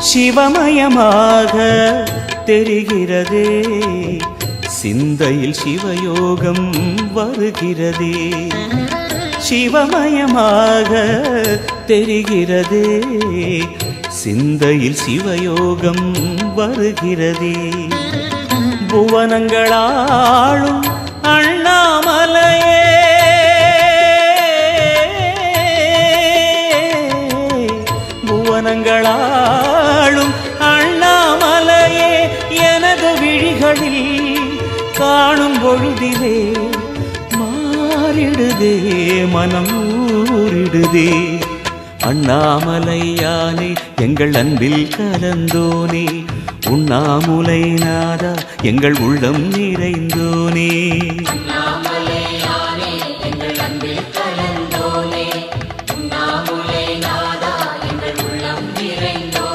சிவமயமாக தெரிகிறதே, சிந்தையில் சிவயோகம் வருகிறதே. சிவமயமாக தெரிகிறதே, சிந்தையில் சிவயோகம் வருகிறதே. புவனங்களாளும் அண்ணாமலையே, புவனங்களாளும் அண்ணாமலையே, எனது விழிகளில் காணும் பொழுதிலே மாறிடுதே மனம் ஊறிடுதே. அண்ணாமலையானே எங்கள் அன்பில் கலந்தோனே, உண்ணாமுலை நாதா எங்கள் உள்ளம் நிறைந்தோனே.